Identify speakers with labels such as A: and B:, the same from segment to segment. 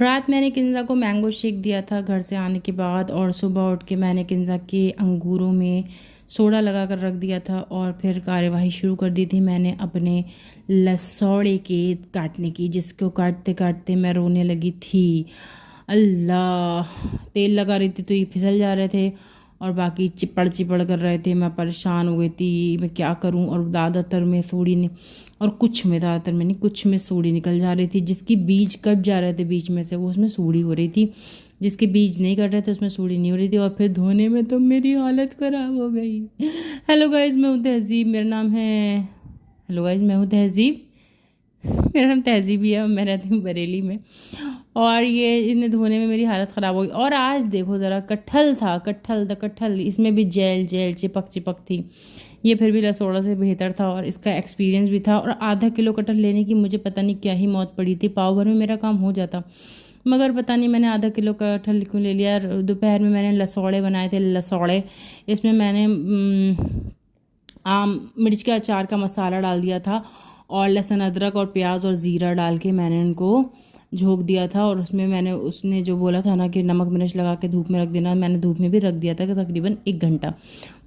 A: रात मैंने किंज़ा को मैंगो शेक दिया था घर से आने के बाद, और सुबह उठ के मैंने किंज़ा के अंगूरों में सोडा लगा कर रख दिया था और फिर कार्यवाही शुरू कर दी थी मैंने अपने लसौड़े के काटने की, जिसको काटते काटते मैं रोने लगी थी। अल्लाह! तेल लगा रही थी तो ये फिसल जा रहे थे और बाकी चिपड़ चिपड़ कर रहे थे। मैं परेशान हो गई थी, मैं क्या करूं। और ज़्यादातर में सूढ़ी नहीं, और कुछ में, ज़्यादातर में नहीं, कुछ में सूढ़ी निकल जा रही थी। जिसकी बीज कट जा रहे थे बीच में से, वो उसमें सूढ़ी हो रही थी। जिसके बीज नहीं कट रहे थे उसमें सूढ़ी नहीं हो रही थी। और फिर धोने में तो मेरी हालत ख़राब हो गई। हेलो गाइज़, मैं हूँ तहज़ीब, मेरा नाम है। हेलो गाइज़, मैं हूँ तहज़ीब, मेरा नाम तहज़ीब ही है, मैं रहती हूँ बरेली में। और ये इन्हें धोने में मेरी हालत ख़राब हो गई। और आज देखो ज़रा, कटहल था, कटहल, इसमें भी जेल जेल चिपक चिपक थी। ये फिर भी लसोड़ा से बेहतर था और इसका एक्सपीरियंस भी था। और आधा किलो कटहल लेने की मुझे पता नहीं क्या ही मौत पड़ी थी। पाव भर में मेरा काम हो जाता, मगर पता नहीं मैंने आधा किलो कटहल क्यों ले लिया। दोपहर में मैंने लसौड़े बनाए थे, लसौड़े। इसमें मैंने आम मिर्च के अचार का मसाला डाल दिया था और लहसुन अदरक और प्याज और ज़ीरा डाल के मैंने उनको झोंक दिया था। और उसमें मैंने, उसने जो बोला था ना कि नमक मिर्च लगा के धूप में रख देना, मैंने धूप में भी रख दिया था कि तकरीबन 1 घंटा।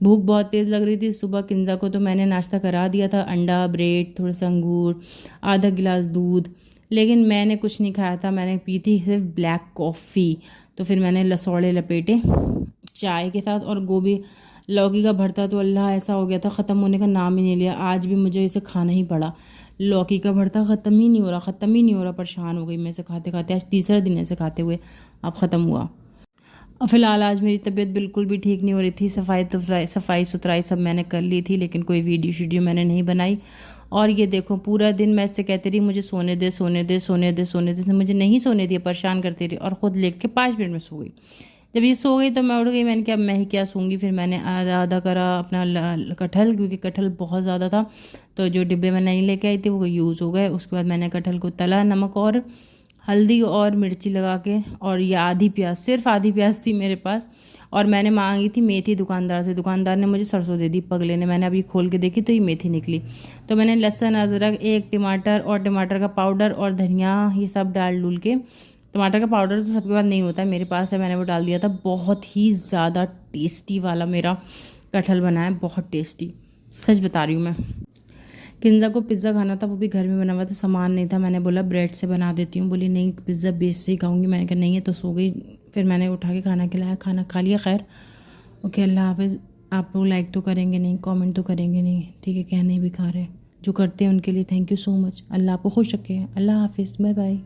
A: भूख बहुत तेज़ लग रही थी सुबह किंज़ा को, तो मैंने नाश्ता करा दिया था, अंडा, ब्रेड, थोड़े से अंगूर, आधा गिलास दूध। लेकिन मैंने कुछ नहीं खाया था, मैंने पी थी सिर्फ ब्लैक कॉफ़ी। तो फिर मैंने लसौड़े लपेटे चाय के साथ, और गोभी लौकी का भरता तो अल्लाह ऐसा हो गया था, ख़त्म होने का नाम ही नहीं लिया। आज भी मुझे इसे खाना ही पड़ा। लौकी का भरता ख़त्म ही नहीं हो रहा, ख़त्म ही नहीं हो रहा। परेशान हो गई मैं इसे खाते खाते। आज तीसरा दिन ऐसे खाते हुए अब ख़त्म हुआ। और फ़िलहाल आज मेरी तबीयत बिल्कुल भी ठीक नहीं हो रही थी। सफाई सुथराई सब मैंने कर ली थी, लेकिन कोई वीडियो शीडियो मैंने नहीं बनाई। और ये देखो, पूरा दिन मैं इससे कहती रही मुझे सोने दे, सोने दे, सोने दे, सोने दे। मुझे नहीं सोने दिया, परेशान करती रही, और ख़ुद लेट के 5 मिनट में सो गई। जब ये सो गई तो मैं उठ गई। मैंने कहा मैं ही क्या सूंगी। फिर मैंने आधा आधा करा अपना कटहल, क्योंकि कटहल बहुत ज़्यादा था, तो जो डिब्बे में नहीं लेके आई थी वो यूज़ हो गए। उसके बाद मैंने कटहल को तला, नमक और हल्दी और मिर्ची लगा के। और ये आधी प्याज, सिर्फ आधी प्याज थी मेरे पास। और मैंने मांगी थी मेथी दुकानदार से, दुकानदार ने मुझे सरसों दे दी पगले ने। मैंने अभी खोल के देखी तो ये मेथी निकली। तो मैंने लहसुन अदरक, 1 टमाटर और टमाटर का पाउडर और धनिया, ये सब डाल डूल के। टमाटर का पाउडर तो सबके पास नहीं होता है, मेरे पास है, मैंने वो डाल दिया था। बहुत ही ज़्यादा टेस्टी वाला मेरा कटहल बना है, बहुत टेस्टी, सच बता रही हूँ मैं। किंज़ा को पिज़्ज़ा खाना था, वो भी घर में बना हुआ था, सामान नहीं था। मैंने बोला ब्रेड से बना देती हूँ, बोली नहीं पिज़्ज़ा बेस से ही खाऊंगी। मैंने कहा नहीं है, तो सो गई। फिर मैंने उठा के खाना खिलाया, खाना खा लिया। खैर ओके, अल्लाह हाफिज़। आप लोग लाइक तो करेंगे नहीं, कमेंट तो करेंगे नहीं, ठीक है, कहने भी खा रहे, जो करते हैं उनके लिए थैंक यू सो मच। अल्लाह आपको खुश रखे। अल्लाह हाफिज़, बाय बाय।